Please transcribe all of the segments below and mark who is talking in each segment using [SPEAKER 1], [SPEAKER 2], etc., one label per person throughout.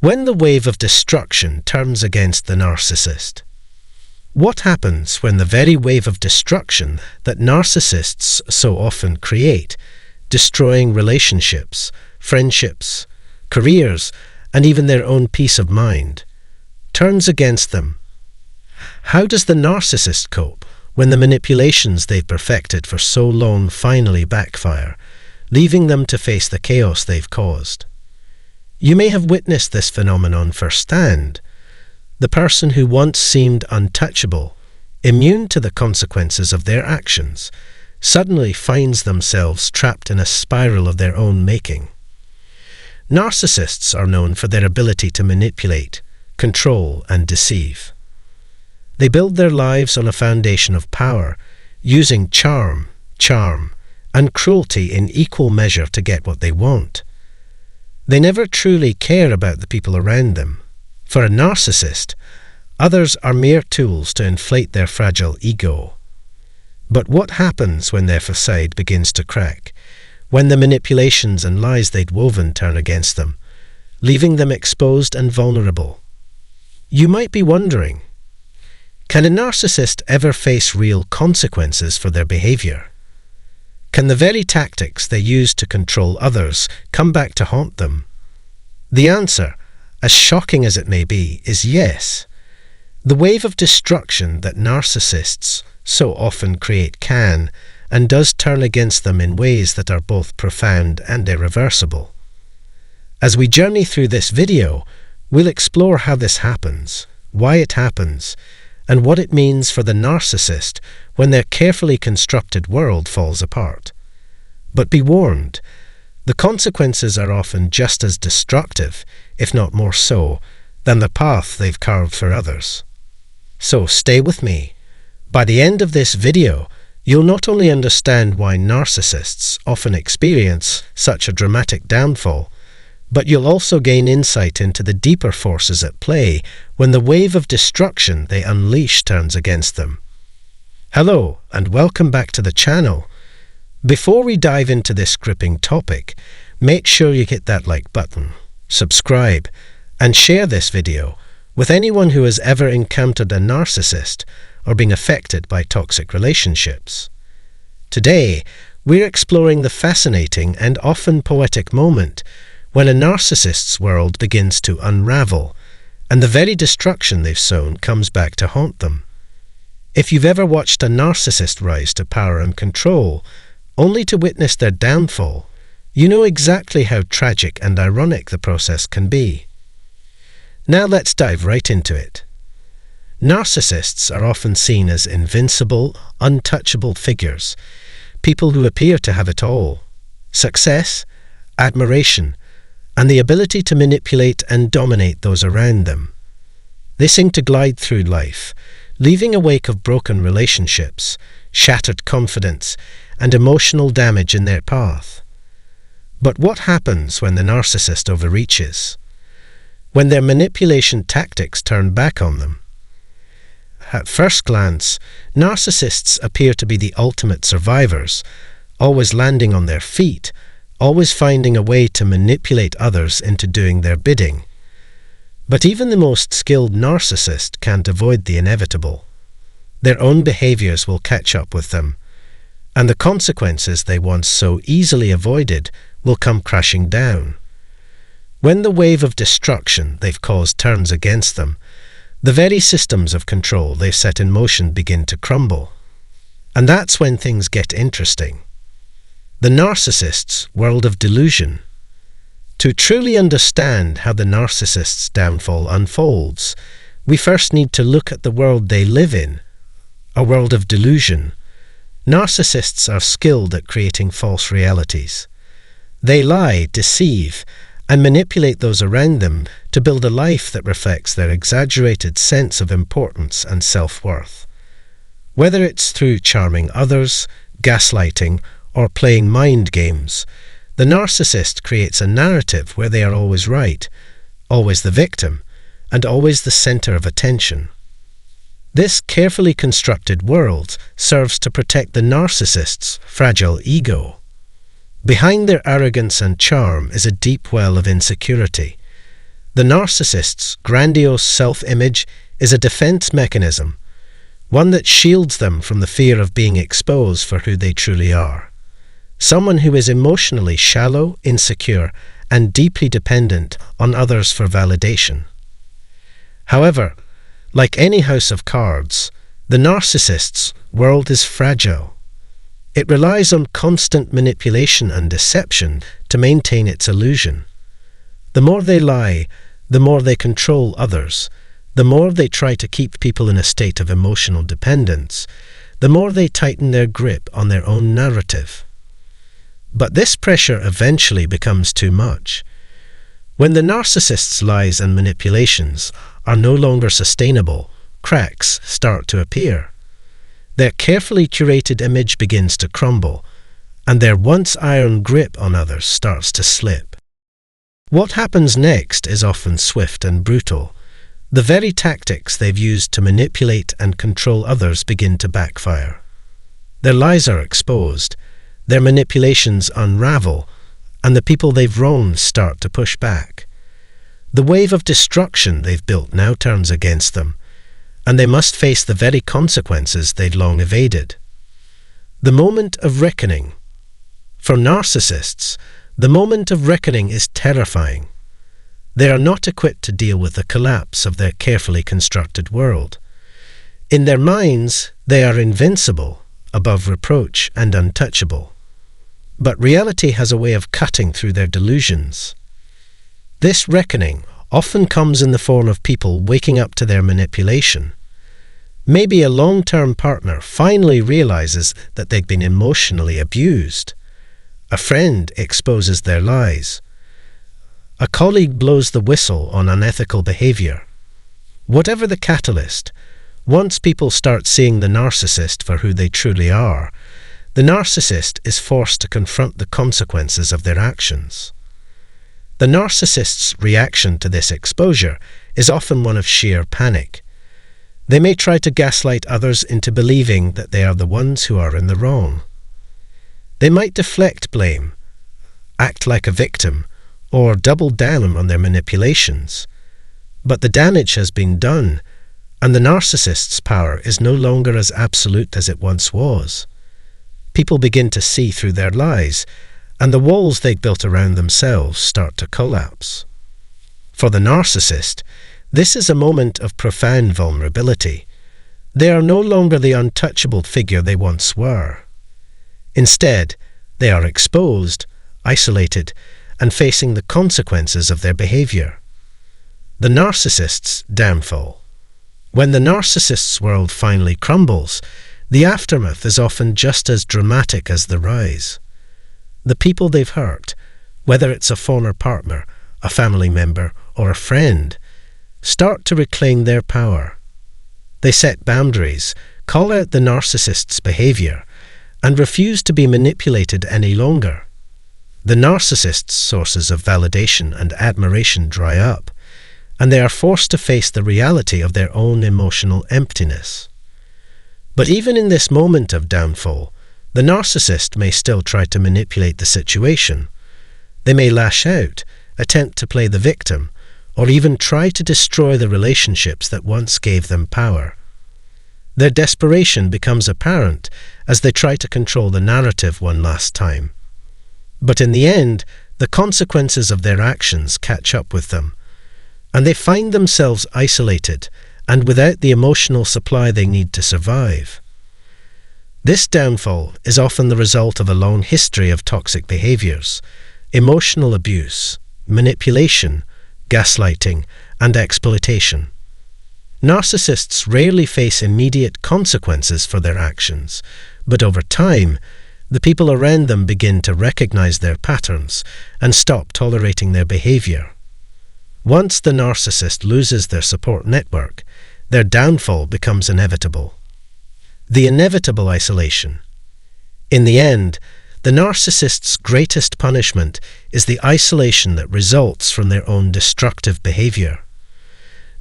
[SPEAKER 1] When the wave of destruction turns against the narcissist. What happens when the very wave of destruction that narcissists so often create, destroying relationships, friendships, careers, and even their own peace of mind, turns against them? How does the narcissist cope when the manipulations they've perfected for so long finally backfire, leaving them to face the chaos they've caused? You may have witnessed this phenomenon firsthand. The person who once seemed untouchable, immune to the consequences of their actions, suddenly finds themselves trapped in a spiral of their own making. Narcissists are known for their ability to manipulate, control, and deceive. They build their lives on a foundation of power, using charm, and cruelty in equal measure to get what they want. They never truly care about the people around them. For a narcissist, others are mere tools to inflate their fragile ego. But what happens when their facade begins to crack, when the manipulations and lies they'd woven turn against them, leaving them exposed and vulnerable? You might be wondering, can a narcissist ever face real consequences for their behavior? Can the very tactics they use to control others come back to haunt them? The answer, as shocking as it may be, is yes. The wave of destruction that narcissists so often create can and does turn against them in ways that are both profound and irreversible. As we journey through this video, we'll explore how this happens, why it happens, and what it means for the narcissist when their carefully constructed world falls apart. But be warned, the consequences are often just as destructive, if not more so, than the path they've carved for others. So stay with me. By the end of this video, you'll not only understand why narcissists often experience such a dramatic downfall, but you'll also gain insight into the deeper forces at play when the wave of destruction they unleash turns against them. Hello, and welcome back to the channel. Before we dive into this gripping topic, make sure you hit that like button, subscribe, and share this video with anyone who has ever encountered a narcissist or been affected by toxic relationships. Today, we're exploring the fascinating and often poetic moment when a narcissist's world begins to unravel, and the very destruction they've sown comes back to haunt them. If you've ever watched a narcissist rise to power and control, only to witness their downfall, you know exactly how tragic and ironic the process can be. Now let's dive right into it. Narcissists are often seen as invincible, untouchable figures, people who appear to have it all: success, admiration, and the ability to manipulate and dominate those around them. They seem to glide through life, leaving a wake of broken relationships, shattered confidence, and emotional damage in their path. But what happens when the narcissist overreaches? When their manipulation tactics turn back on them? At first glance, narcissists appear to be the ultimate survivors, always landing on their feet, always finding a way to manipulate others into doing their bidding. But even the most skilled narcissist can't avoid the inevitable. Their own behaviors will catch up with them, and the consequences they once so easily avoided will come crashing down. When the wave of destruction they've caused turns against them, the very systems of control they've set in motion begin to crumble. And that's when things get interesting. The narcissist's world of delusion. To truly understand how the narcissist's downfall unfolds, we first need to look at the world they live in, a world of delusion. Narcissists are skilled at creating false realities. They lie, deceive, and manipulate those around them to build a life that reflects their exaggerated sense of importance and self-worth. Whether it's through charming others, gaslighting, or playing mind games, the narcissist creates a narrative where they are always right, always the victim, and always the center of attention. This carefully constructed world serves to protect the narcissist's fragile ego. Behind their arrogance and charm is a deep well of insecurity. The narcissist's grandiose self-image is a defense mechanism, one that shields them from the fear of being exposed for who they truly are. Someone who is emotionally shallow, insecure, and deeply dependent on others for validation. However, like any house of cards, the narcissist's world is fragile. It relies on constant manipulation and deception to maintain its illusion. The more they lie, the more they control others, the more they try to keep people in a state of emotional dependence, the more they tighten their grip on their own narrative. But this pressure eventually becomes too much. When the narcissist's lies and manipulations are no longer sustainable, cracks start to appear. Their carefully curated image begins to crumble, and their once iron grip on others starts to slip. What happens next is often swift and brutal. The very tactics they've used to manipulate and control others begin to backfire. Their lies are exposed, their manipulations unravel, and the people they've wronged start to push back. The wave of destruction they've built now turns against them, and they must face the very consequences they'd long evaded. The moment of reckoning. For narcissists, the moment of reckoning is terrifying. They are not equipped to deal with the collapse of their carefully constructed world. In their minds, they are invincible, above reproach and untouchable. But reality has a way of cutting through their delusions. This reckoning often comes in the form of people waking up to their manipulation. Maybe a long-term partner finally realizes that they've been emotionally abused. A friend exposes their lies. A colleague blows the whistle on unethical behavior. Whatever the catalyst, once people start seeing the narcissist for who they truly are, the narcissist is forced to confront the consequences of their actions. The narcissist's reaction to this exposure is often one of sheer panic. They may try to gaslight others into believing that they are the ones who are in the wrong. They might deflect blame, act like a victim, or double down on their manipulations. But the damage has been done, and the narcissist's power is no longer as absolute as it once was. People begin to see through their lies, and the walls they'd built around themselves start to collapse. For the narcissist, this is a moment of profound vulnerability. They are no longer the untouchable figure they once were. Instead, they are exposed, isolated, and facing the consequences of their behavior. The narcissist's downfall. When the narcissist's world finally crumbles, the aftermath is often just as dramatic as the rise. The people they've hurt, whether it's a former partner, a family member, or a friend, start to reclaim their power. They set boundaries, call out the narcissist's behavior, and refuse to be manipulated any longer. The narcissist's sources of validation and admiration dry up, and they are forced to face the reality of their own emotional emptiness. But even in this moment of downfall, the narcissist may still try to manipulate the situation. They may lash out, attempt to play the victim, or even try to destroy the relationships that once gave them power. Their desperation becomes apparent as they try to control the narrative one last time. But in the end, the consequences of their actions catch up with them, and they find themselves isolated and without the emotional supply they need to survive. This downfall is often the result of a long history of toxic behaviors, emotional abuse, manipulation, gaslighting, and exploitation. Narcissists rarely face immediate consequences for their actions, but over time, the people around them begin to recognize their patterns and stop tolerating their behavior. Once the narcissist loses their support network, their downfall becomes inevitable. The inevitable isolation. In the end, the narcissist's greatest punishment is the isolation that results from their own destructive behavior.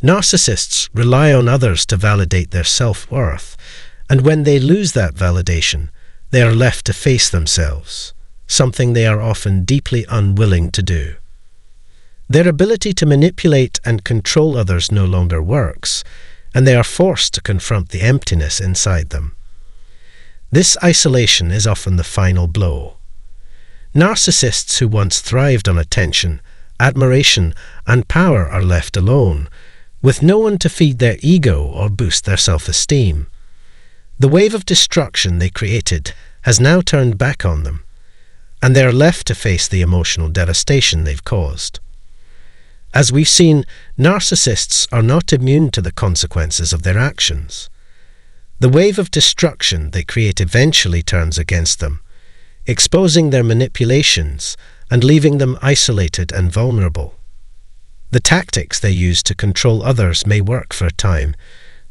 [SPEAKER 1] Narcissists rely on others to validate their self-worth, and when they lose that validation, they are left to face themselves, something they are often deeply unwilling to do. Their ability to manipulate and control others no longer works, and they are forced to confront the emptiness inside them. This isolation is often the final blow. Narcissists who once thrived on attention, admiration, and power are left alone, with no one to feed their ego or boost their self-esteem. The wave of destruction they created has now turned back on them, and they are left to face the emotional devastation they've caused. As we've seen, narcissists are not immune to the consequences of their actions. The wave of destruction they create eventually turns against them, exposing their manipulations and leaving them isolated and vulnerable. The tactics they use to control others may work for a time,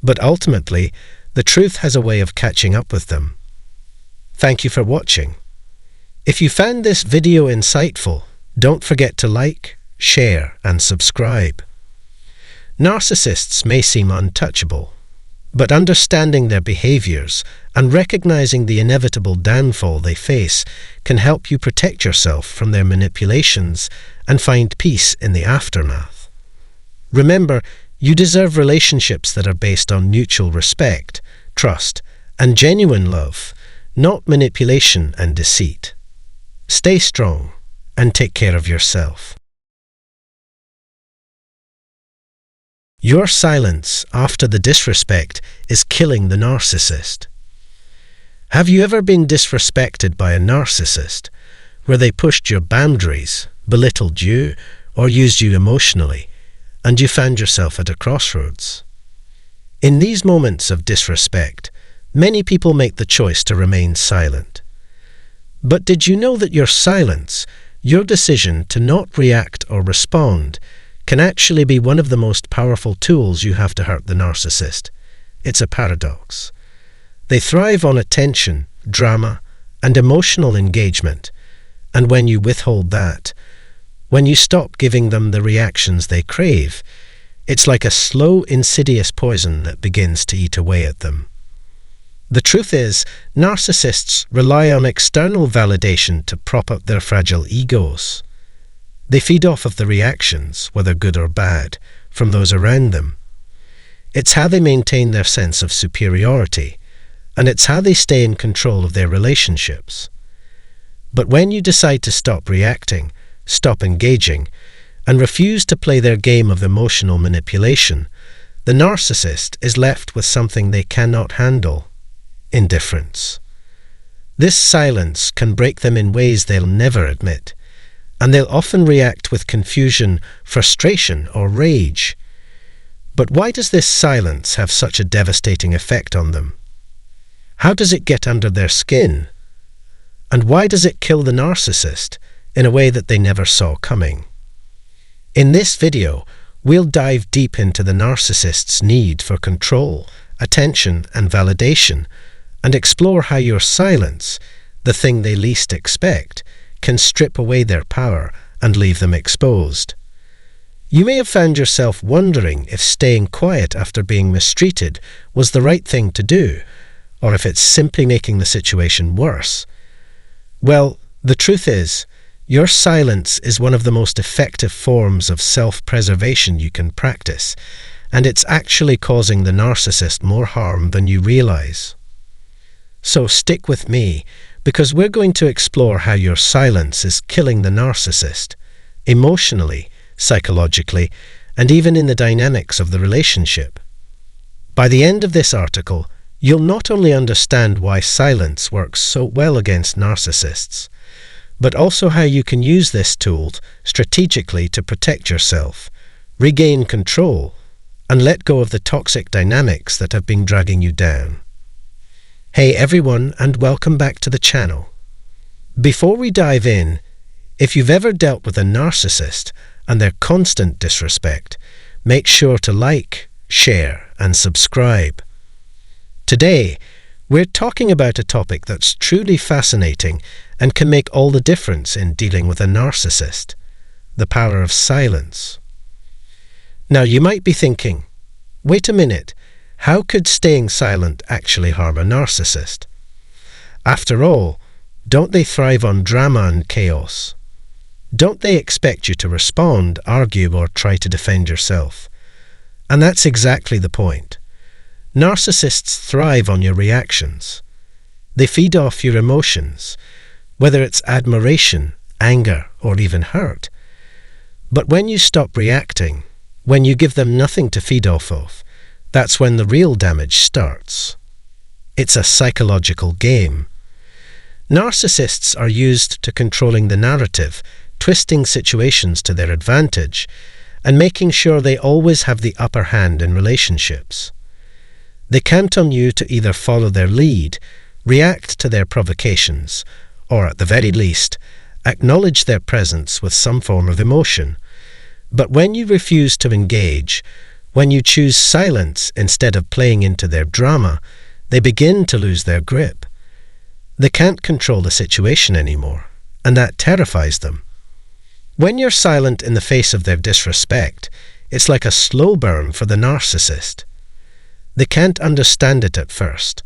[SPEAKER 1] but ultimately, the truth has a way of catching up with them. Thank you for watching. If you found this video insightful, don't forget to like, share, and subscribe. Narcissists may seem untouchable, but understanding their behaviors and recognizing the inevitable downfall they face can help you protect yourself from their manipulations and find peace in the aftermath. Remember, you deserve relationships that are based on mutual respect, trust, and genuine love, not manipulation and deceit. Stay strong and take care of yourself. Your silence after the disrespect is killing the narcissist. Have you ever been disrespected by a narcissist, where they pushed your boundaries, belittled you, or used you emotionally, and you found yourself at a crossroads? In these moments of disrespect, many people make the choice to remain silent. But did you know that your silence, your decision to not react or respond, can actually be one of the most powerful tools you have to hurt the narcissist? It's a paradox. They thrive on attention, drama, and emotional engagement, and when you withhold that, when you stop giving them the reactions they crave, it's like a slow, insidious poison that begins to eat away at them. The truth is, narcissists rely on external validation to prop up their fragile egos. They feed off of the reactions, whether good or bad, from those around them. It's how they maintain their sense of superiority, and it's how they stay in control of their relationships. But when you decide to stop reacting, stop engaging, and refuse to play their game of emotional manipulation, the narcissist is left with something they cannot handle: indifference. This silence can break them in ways they'll never admit, and they'll often react with confusion, frustration, or rage. But why does this silence have such a devastating effect on them? How does it get under their skin? And why does it kill the narcissist in a way that they never saw coming? In this video, we'll dive deep into the narcissist's need for control, attention, and validation, and explore how your silence, the thing they least expect, can strip away their power and leave them exposed. You may have found yourself wondering if staying quiet after being mistreated was the right thing to do, or if it's simply making the situation worse. Well, the truth is, your silence is one of the most effective forms of self-preservation you can practice, and it's actually causing the narcissist more harm than you realize. So stick with me, because we're going to explore how your silence is killing the narcissist, emotionally, psychologically, and even in the dynamics of the relationship. By the end of this article, you'll not only understand why silence works so well against narcissists, but also how you can use this tool strategically to protect yourself, regain control, and let go of the toxic dynamics that have been dragging you down. Hey everyone, and welcome back to the channel. Before we dive in, if you've ever dealt with a narcissist and their constant disrespect, make sure to like, share, and subscribe. Today, we're talking about a topic that's truly fascinating and can make all the difference in dealing with a narcissist: the power of silence. Now, you might be thinking, wait a minute, how could staying silent actually harm a narcissist? After all, don't they thrive on drama and chaos? Don't they expect you to respond, argue, or try to defend yourself? And that's exactly the point. Narcissists thrive on your reactions. They feed off your emotions, whether it's admiration, anger, or even hurt. But when you stop reacting, when you give them nothing to feed off of, that's when the real damage starts. It's a psychological game. Narcissists are used to controlling the narrative, twisting situations to their advantage, and making sure they always have the upper hand in relationships. They count on you to either follow their lead, react to their provocations, or at the very least, acknowledge their presence with some form of emotion. But when you refuse to engage, when you choose silence instead of playing into their drama, they begin to lose their grip. They can't control the situation anymore, and that terrifies them. When you're silent in the face of their disrespect, it's like a slow burn for the narcissist. They can't understand it at first.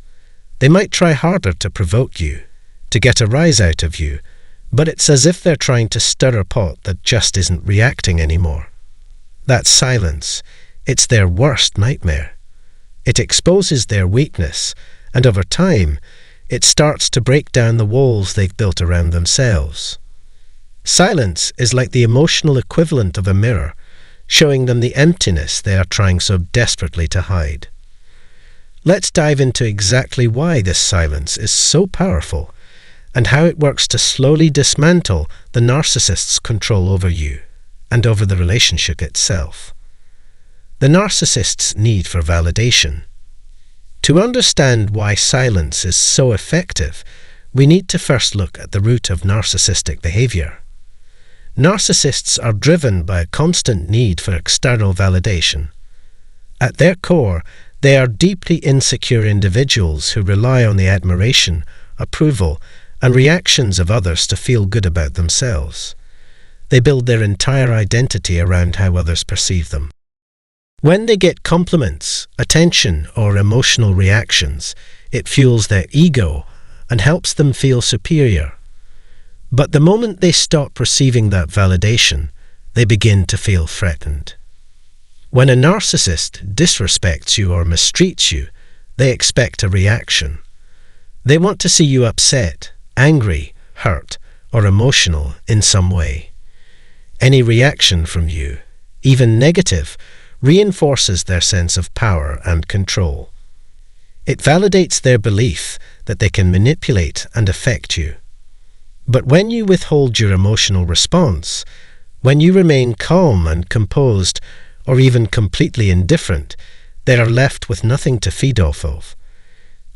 [SPEAKER 1] They might try harder to provoke you, to get a rise out of you, but it's as if they're trying to stir a pot that just isn't reacting anymore. That silence, it's their worst nightmare. It exposes their weakness, and over time, it starts to break down the walls they've built around themselves. Silence is like the emotional equivalent of a mirror, showing them the emptiness they are trying so desperately to hide. Let's dive into exactly why this silence is so powerful, and how it works to slowly dismantle the narcissist's control over you and over the relationship itself. The narcissist's need for validation. To understand why silence is so effective, we need to first look at the root of narcissistic behavior. Narcissists are driven by a constant need for external validation. At their core, they are deeply insecure individuals who rely on the admiration, approval, and reactions of others to feel good about themselves. They build their entire identity around how others perceive them. When they get compliments, attention, or emotional reactions, it fuels their ego and helps them feel superior. But the moment they stop receiving that validation, they begin to feel threatened. When a narcissist disrespects you or mistreats you, they expect a reaction. They want to see you upset, angry, hurt, or emotional in some way. Any reaction from you, even negative, reinforces their sense of power and control. It validates their belief that they can manipulate and affect you. But when you withhold your emotional response, when you remain calm and composed, or even completely indifferent, they are left with nothing to feed off of.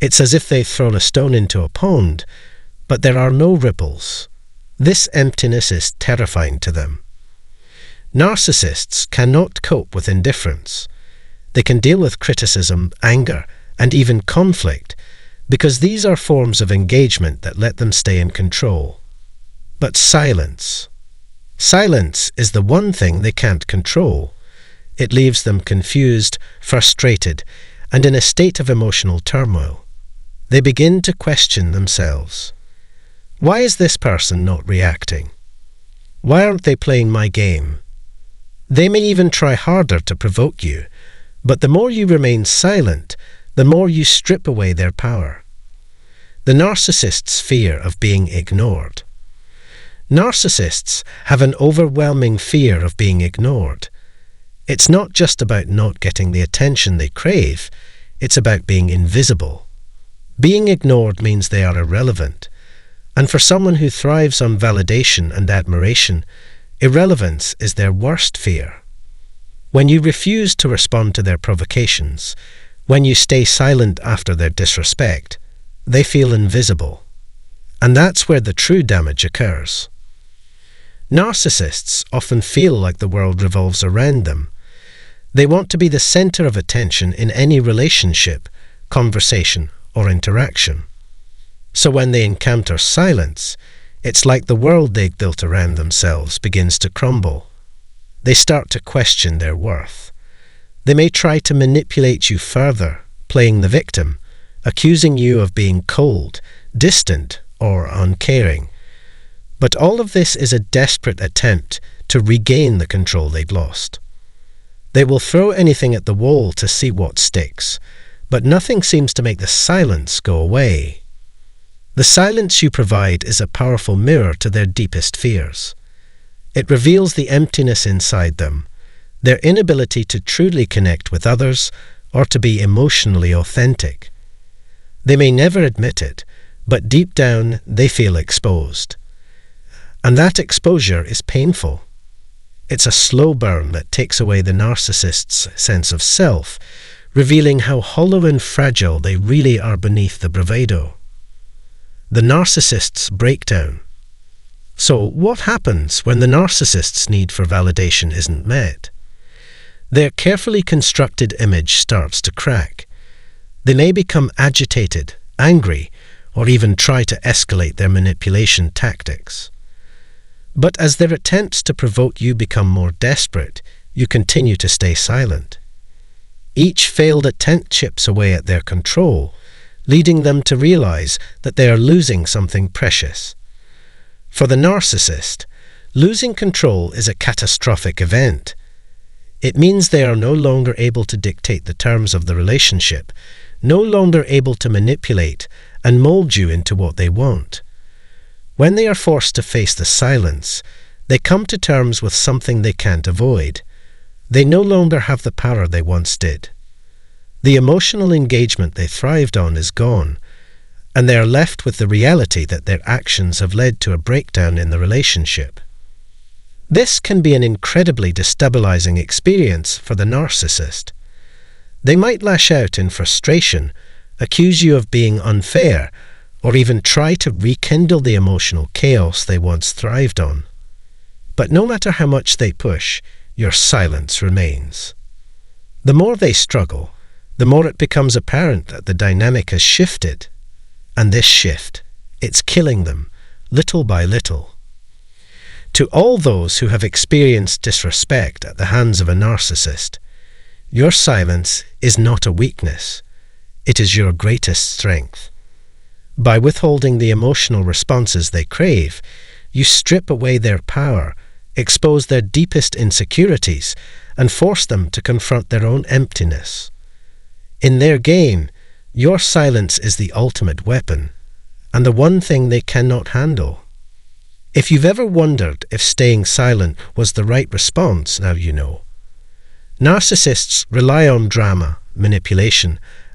[SPEAKER 1] It's as if they've thrown a stone into a pond, but there are no ripples. This emptiness is terrifying to them. Narcissists cannot cope with indifference. They can deal with criticism, anger, and even conflict, because these are forms of engagement that let them stay in control. But silence. Silence is the one thing they can't control. It leaves them confused, frustrated, and in a state of emotional turmoil. They begin to question themselves. Why is this person not reacting? Why aren't they playing my game? They may even try harder to provoke you, but the more you remain silent, the more you strip away their power. The narcissist's fear of being ignored. Narcissists have an overwhelming fear of being ignored. It's not just about not getting the attention they crave, it's about being invisible. Being ignored means they are irrelevant, and for someone who thrives on validation and admiration, irrelevance is their worst fear. When you refuse to respond to their provocations, when you stay silent after their disrespect, they feel invisible. And that's where the true damage occurs. Narcissists often feel like the world revolves around them. They want to be the center of attention in any relationship, conversation, or interaction. So when they encounter silence, it's like the world they've built around themselves begins to crumble. They start to question their worth. They may try to manipulate you further, playing the victim, accusing you of being cold, distant, or uncaring. But all of this is a desperate attempt to regain the control they've lost. They will throw anything at the wall to see what sticks, but nothing seems to make the silence go away. The silence you provide is a powerful mirror to their deepest fears. It reveals the emptiness inside them, their inability to truly connect with others or to be emotionally authentic. They may never admit it, but deep down they feel exposed. And that exposure is painful. It's a slow burn that takes away the narcissist's sense of self, revealing how hollow and fragile they really are beneath the bravado. The narcissist's breakdown. So what happens when the narcissist's need for validation isn't met? Their carefully constructed image starts to crack. They may become agitated, angry, or even try to escalate their manipulation tactics. But as their attempts to provoke you become more desperate, you continue to stay silent. Each failed attempt chips away at their control, leading them to realize that they are losing something precious. For the narcissist, losing control is a catastrophic event. It means they are no longer able to dictate the terms of the relationship, no longer able to manipulate and mold you into what they want. When they are forced to face the silence, they come to terms with something they can't avoid. They no longer have the power they once did. The emotional engagement they thrived on is gone, and they are left with the reality that their actions have led to a breakdown in the relationship. This can be an incredibly destabilizing experience for the narcissist. They might lash out in frustration, accuse you of being unfair, or even try to rekindle the emotional chaos they once thrived on. But no matter how much they push, your silence remains. The more they struggle, the more it becomes apparent that the dynamic has shifted. And this shift, it's killing them, little by little. To all those who have experienced disrespect at the hands of a narcissist, your silence is not a weakness. It is your greatest strength. By withholding the emotional responses they crave, you strip away their power, expose their deepest insecurities, and force them to confront their own emptiness. In their game, your silence is the ultimate weapon, and the one thing they cannot handle. If you've ever wondered if staying silent was the right response, now you know. Narcissists rely on drama, manipulation,